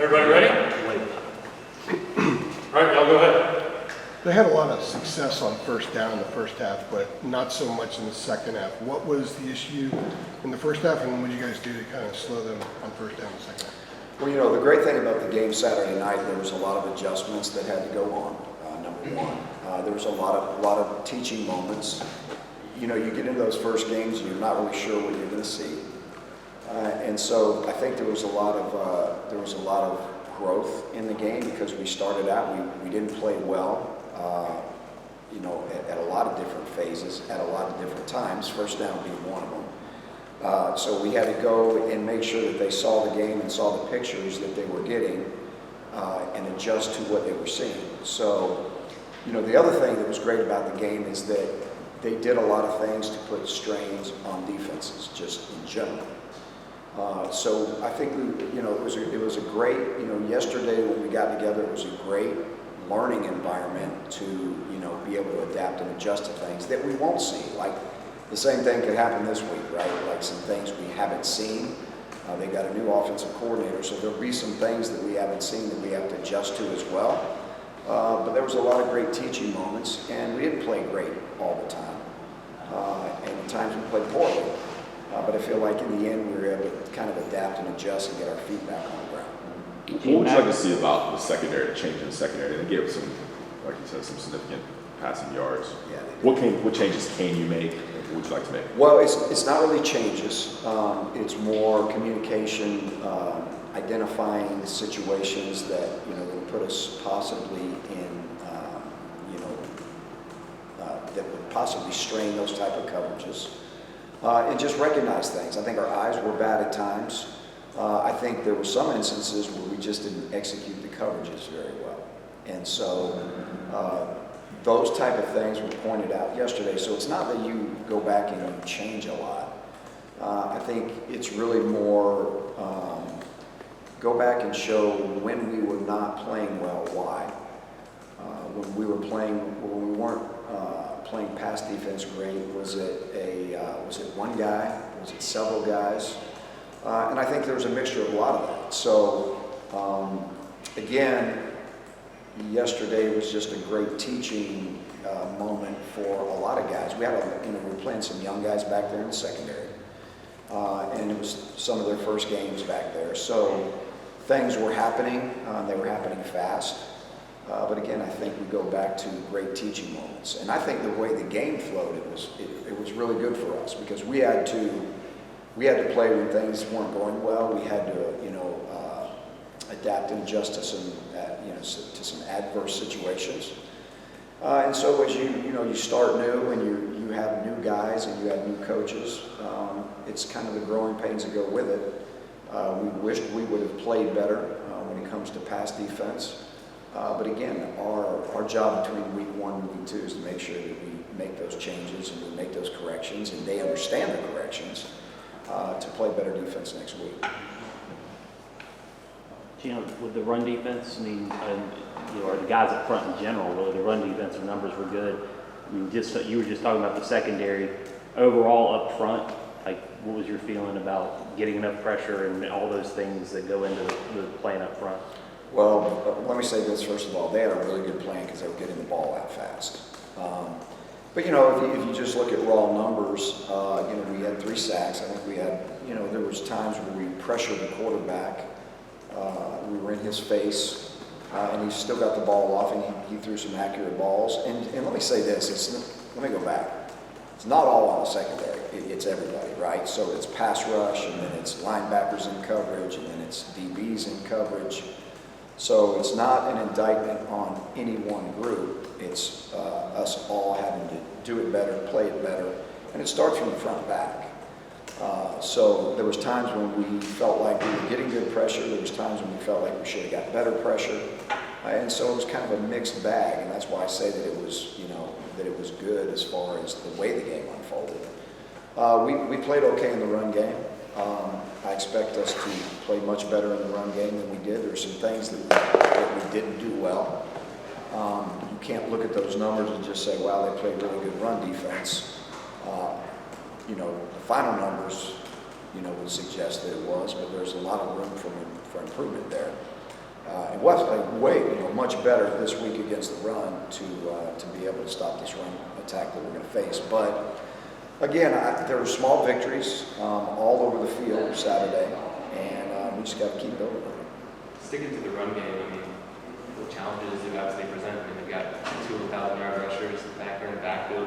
Everybody ready? All right, y'all go ahead. They had a lot of success on first down in the first half, but not so much in the second half. What was the issue in the first half, and what did you guys do to kind of slow them on first down in the second half? Well, you know, the great thing about the game Saturday night, there was a lot of adjustments that had to go on, number one. There was a lot of teaching moments. You know, you get into those first games and you're not really sure what you're going to see. And so I think there was a lot of growth in the game because we started out, we didn't play well, you know, at a lot of different phases, at a lot of different times, first down being one of them. So we had to go and make sure that they saw the game and saw the pictures that they were getting and adjust to what they were seeing. So, you know, the other thing that was great about the game is that they did a lot of things to put strains on defenses, just in general. So I think it was a great, you know, yesterday when we got together, it was a great learning environment to, you know, be able to adapt and adjust to things that we won't see. Like the same thing could happen this week, right? Like some things we haven't seen. They got a new offensive coordinator, so there'll be some things that we haven't seen that we have to adjust to as well. But there was a lot of great teaching moments, and we didn't play great all the time. And at times we played poorly. But I feel like in the end we were able to kind of adapt and adjust and get our feet back on the ground. What would you like to see about the secondary, the change in the secondary? They gave some, like you said, some significant passing yards. Yeah, What changes can you make? What would you like to make? well, it's not really changes. It's more communication, identifying situations that, you know, will put us possibly in, you know, that would possibly strain those type of coverages. And just recognize things. I think our eyes were bad at times. I think there were some instances where we just didn't execute the coverages very well. And so those type of things were pointed out yesterday. So it's not that you go back and you change a lot. I think it's really more go back and show when we were not playing well, why. When we weren't playing pass defense great, was it one guy? Was it several guys? And I think there was a mixture of a lot of that. So again, yesterday was just a great teaching moment for a lot of guys. We were playing some young guys back there in the secondary, and it was some of their first games back there. So things were happening. They were happening fast. But again, I think we go back to great teaching moments. And I think the way the game flowed, it was really good for us because we had to play when things weren't going well. We had to, you know, adapt and adjust to some, to some adverse situations. And so as you start new and you have new guys and you have new coaches, it's kind of the growing pains that go with it. We wished we would have played better when it comes to pass defense. But again, our job between week 1 and week 2 is to make sure that we make those changes and we make those corrections and they understand the corrections to play better defense next week. Jim, with the run defense, I mean, or the guys up front in general, really, the run defensive numbers were good. I mean, you were just talking about the secondary. Overall up front, like, what was your feeling about getting enough pressure and all those things that go into the playing up front? Well, let me say this first of all. They had a really good plan because they were getting the ball out fast. But, you know, if you just look at raw numbers, you know, we had 3 sacks. I think we had, you know, there was times where we pressured the quarterback. We were in his face, and he still got the ball off, and he threw some accurate balls. And let me say this. Let me go back. It's not all on the secondary. It's everybody, right? So it's pass rush, and then it's linebackers in coverage, and then it's DBs in coverage. So it's not an indictment on any one group. It's us all having to do it better, play it better, and it starts from the front back. So there was times when we felt like we were getting good pressure. There was times when we felt like we should have got better pressure. And so it was kind of a mixed bag, and that's why I say that it was, you know, that it was good as far as the way the game unfolded. We played okay in the run game. I expect us to play much better in the run game than we did. There are some things that we didn't do well. You can't look at those numbers and just say, wow, they played really good run defense. You know, the final numbers, you know, would suggest that it was, but there's a lot of room for improvement there. It was much better this week against the run to be able to stop this run attack that we're going to face. But again, there were small victories all over the field Saturday, and we just got to keep building on it. Sticking to the run game, I mean, the challenges you obviously present. I mean, they've got 2 1,000-yard rushers back there in the backfield.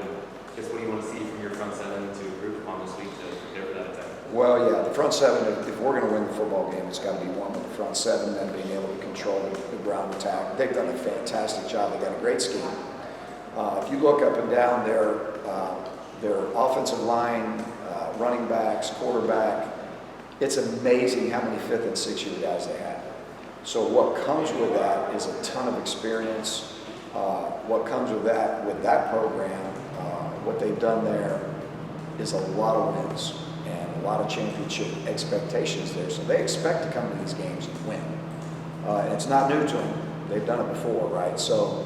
Just what do you want to see from your front seven to improve upon this week to prepare for that attack? Well, yeah, the front seven, if we're going to win the football game, it's got to be one with the front seven, then being able to control the ground attack. They've done a fantastic job. They've got a great scheme. If you look up and down their offensive line, running backs, quarterback, it's amazing how many 5th and 6th year guys they have. So what comes with that is a ton of experience. What comes with that program, what they've done there is a lot of wins and a lot of championship expectations there. So they expect to come to these games and win. And it's not new to them. They've done it before, right? So,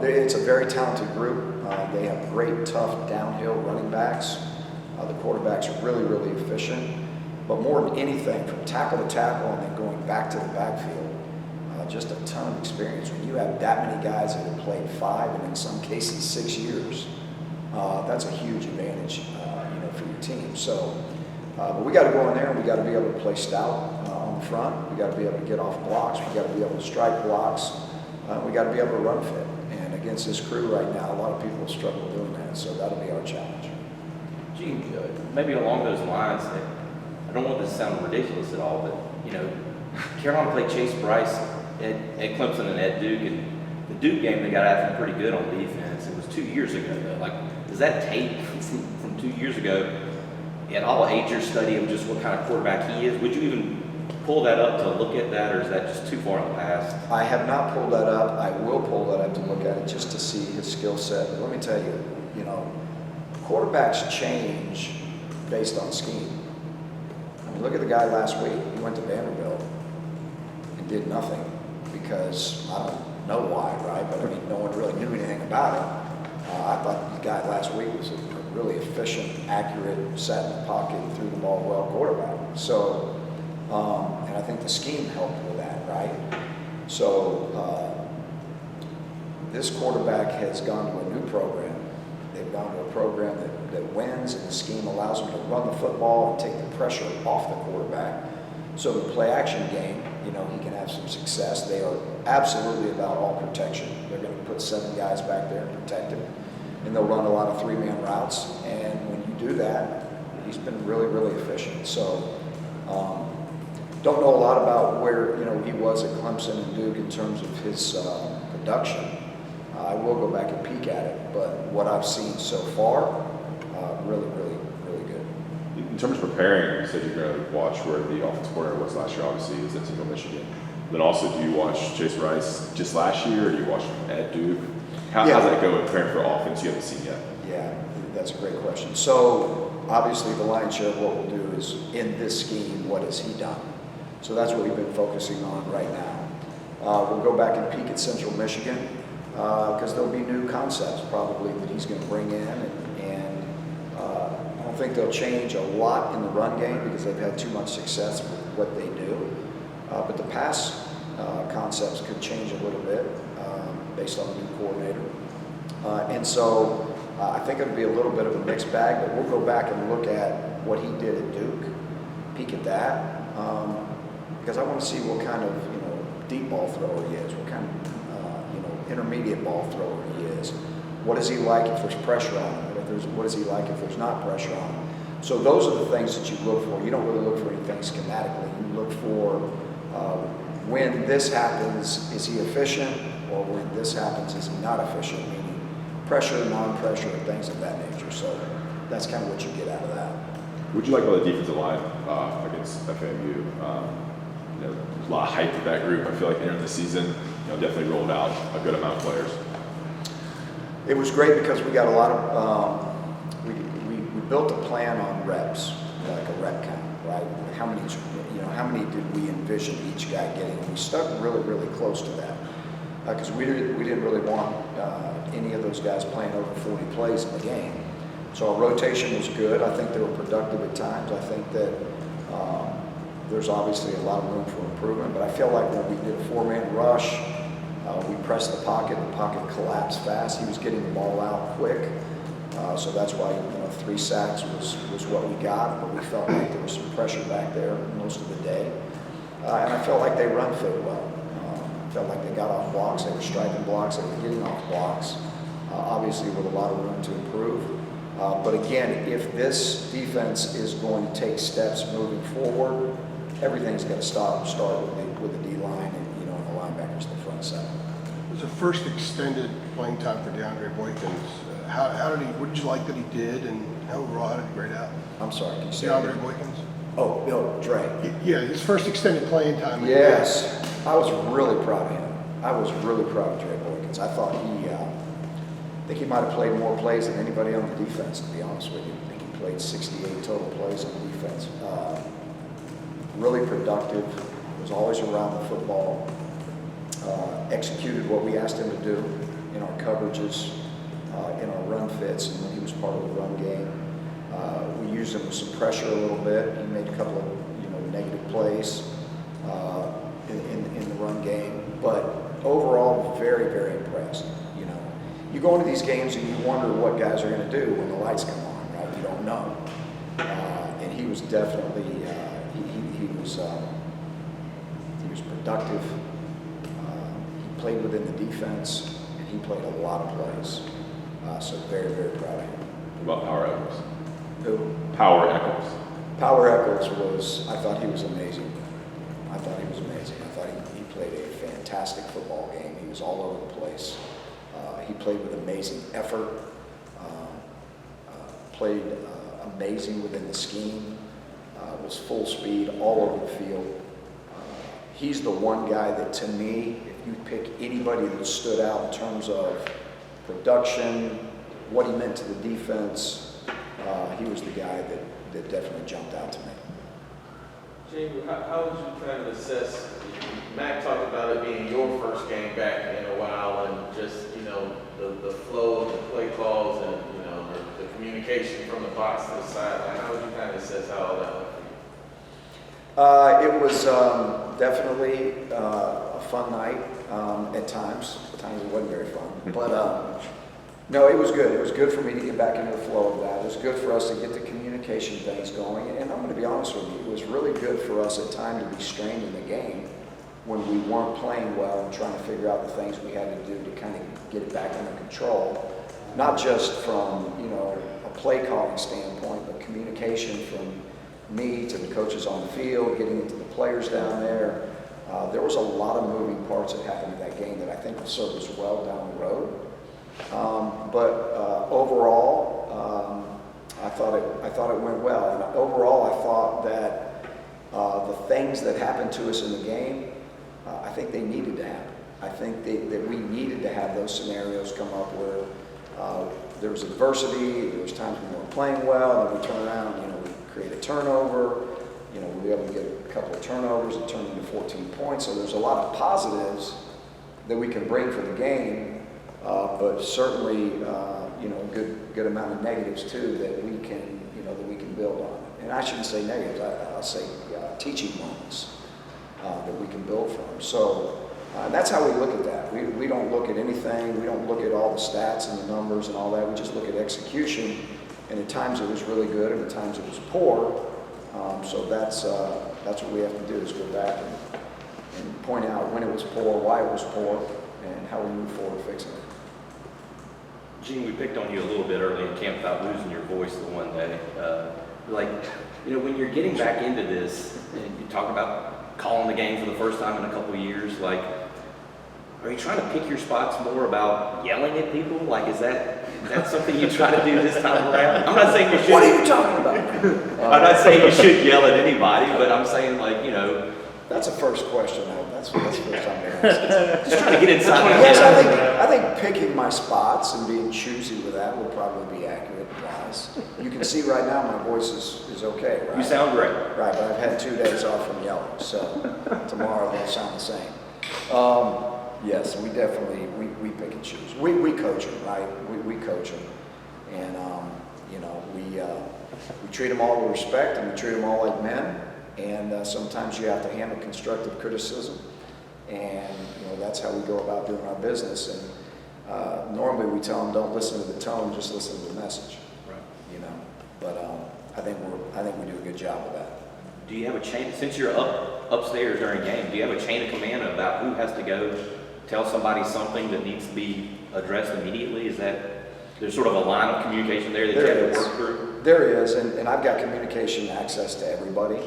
it's a very talented group. They have great, tough downhill running backs. The quarterbacks are really, really efficient. But more than anything, from tackle to tackle and then going back to the backfield, just a ton of experience. When you have that many guys that have played 5 and in some cases 6 years, that's a huge advantage, for your team. So, but we got to go in there and we got to be able to play stout on the front. We got to be able to get off blocks. We got to be able to strike blocks. We got to be able to run fit. And against this crew right now, a lot of people struggle doing that. So that'll be our challenge. Gene, maybe along those lines, I don't want this to sound ridiculous at all, but Carolina played Chase Bryce at Clemson and at Duke, and the Duke game they got after him pretty good on defense. It was 2 years ago though. Like, is that tape from 2 years ago at all age your study of just what kind of quarterback he is? Would you even pull that up to look at that, or is that just too far in the past? I have not pulled that up. I will pull that up to look at it just to see his skill set. But let me tell you, quarterbacks change based on scheme. I mean, look at the guy last week. He went to Vanderbilt and did nothing because I don't know why, right? But I mean, no one really knew anything about him. I thought the guy last week was a really efficient, accurate, sat in the pocket, threw the ball well quarterback. So, and I think the scheme helped with that, right? So, this quarterback has gone to a new program. They've gone to a program that wins, and the scheme allows them to run the football and take the pressure off the quarterback. So the play action game, he can have some success. They are absolutely about all protection. They're going to put 7 guys back there and protect him. And they'll run a lot of 3-man routes. And when you do that, he's been really, really efficient. So don't know a lot about where, he was at Clemson and Duke in terms of his production. I will go back and peek at it. But what I've seen so far, really, really, really good. In terms of preparing, you said you're going to watch where the offensive coordinator was last year, obviously, is at Central Michigan. Then also, do you watch Chase Rice just last year, or do you watch him at Duke? How's that going preparing for offense you haven't seen yet? Yeah, that's a great question. So, obviously, the lion's share of what we'll do is, in this scheme, what has he done? So that's what we've been focusing on right now. We'll go back and peek at Central Michigan, because there'll be new concepts, probably, that he's going to bring in, and I don't think they'll change a lot in the run game because they've had too much success with what they do. But the pass concepts could change a little bit based on the new coordinator. And so I think it'll be a little bit of a mixed bag, but we'll go back and look at what he did at Duke, peek at that, because I want to see what kind of deep ball thrower he is, what kind of intermediate ball thrower he is. What is he like if there's pressure on him? What is he like if there's not pressure on him? So those are the things that you look for. You don't really look for anything schematically. You look for when this happens, is he efficient? Or when this happens, is he not efficient? Meaning pressure, non-pressure, things of that nature. So that's kind of what you get out of that. What would you like about the defensive line against FAMU? There's a lot of hype with that group. I feel like entering the season, definitely rolled out a good amount of players. It was great because we got a lot of, we built a plan on reps, like a rep count, right? How many did we envision each guy getting? And we stuck really, really close to that because we didn't really want any of those guys playing over 40 plays in the game. So our rotation was good. I think they were productive at times. I think that There's obviously a lot of room for improvement, but I feel like when we did a 4-man rush, we pressed the pocket collapsed fast. He was getting the ball out quick, so that's why 3 sacks was what we got, but we felt like there was some pressure back there most of the day. And I felt like they run fit well. Felt like they got off blocks, they were striking blocks, they were getting off blocks, obviously with a lot of room to improve. But again, if this defense is going to take steps moving forward, everything's got to start with the D-line and the linebackers in the front seven. It was the first extended playing time for DeAndre Boykins. What did you like that he did, and overall, how did he grade out? I'm sorry, can you say DeAndre that? Boykins? Oh, no, Dre. Yeah, his first extended playing time. Yes, I was really proud of him. I was really proud of Dre Boykins. I thought I think he might have played more plays than anybody on the defense, to be honest with you. I think he played 68 total plays on the defense. Really productive, was always around the football, executed what we asked him to do in our coverages, in our run fits, and when he was part of the run game. We used him with some pressure a little bit. He made a couple of negative plays in the run game, but overall, very, very impressed. You go into these games and you wonder what guys are going to do when the lights come on, right? You don't know. And he was definitely he was productive. He played within the defense, and he played a lot of plays. So very, very proud of him. What about Power Echols? Who? Power Echols. Power Echols I thought he was amazing. I thought he played a fantastic football game. He was all over the place. He played with amazing effort, played amazing within the scheme, was full speed all over the field. He's the one guy that, to me, if you pick anybody that stood out in terms of production, what he meant to the defense, he was the guy that definitely jumped out to me. Jamie, how would you kind of assess, Mac talked about it being your first game back in a while, and just, the flow of the play calls and, the communication from the box to the sideline. How would you kind of assess how all that went for you? It was definitely a fun night at times. At times it wasn't very fun. But no, it was good. It was good for me to get back into the flow of that. It was good for us to get the communication things going. And I'm going to be honest with you, it was really good for us at times to be strained in the game when we weren't playing well and trying to figure out the things we had to do to kind of get it back under control. Not just from, a play calling standpoint, but communication from me to the coaches on the field, getting into the players down there. There was a lot of moving parts that happened in that game that I think will serve us well down the road. But overall, I thought it went well. And overall, I thought that the things that happened to us in the game, I think they needed to happen. I think that we needed to have those scenarios come up where there was adversity, there was times when we weren't playing well, and then we turn around, we create a turnover, we were able to get a couple of turnovers that turned into 14 points. So there's a lot of positives that we can bring for the game, but certainly, a good amount of negatives too that we can build on. And I shouldn't say negatives, I'll say teaching moments that we can build from. So that's how we look at that. We don't look at anything. We don't look at all the stats and the numbers and all that. We just look at execution. And at times it was really good, and at times it was poor. So that's what we have to do, is go back and point out when it was poor, why it was poor, and how we move forward fixing it. Gene, we picked on you a little bit early in camp about losing your voice the one day. When you're getting back into this, and you talk about calling the game for the first time in a couple of years, are you trying to pick your spots more about yelling at people? Is that something you try to do this time around? I'm not saying you should. What are you talking about? I'm not saying you should yell at anybody, but I'm saying That's a first question. That's the first time they asked. just trying to get inside. Yes, I think picking my spots and being choosy with that will probably be accurate, guys. You can see right now my voice is okay, right? You sound great. Right, but I've had 2 days off from yelling, so tomorrow they'll sound the same. Yes, we definitely, we pick and choose. We coach them, right? We coach them. And, we treat them all with respect, and we treat them all like men. And sometimes you have to handle constructive criticism. And, that's how we go about doing our business. And normally we tell them, don't listen to the tone, just listen to the message. Right. But I think we do a good job of that. Do you have a chain, since you're upstairs during game, do you have a chain of command about who has to go tell somebody something that needs to be addressed immediately? Is that, there's sort of a line of communication there that you have to work through? There is, and I've got communication access to everybody,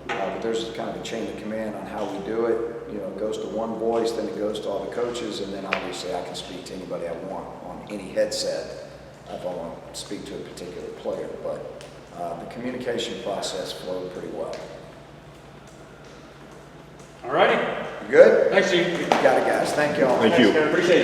but there's kind of a chain of command on how we do it. It goes to one voice, then it goes to all the coaches, and then obviously I can speak to anybody I want on any headset if I want to speak to a particular player. But the communication process flowed pretty well. All righty. You good? Thanks, Chief. You got it, guys. Thank you all. Thank you. Appreciate it.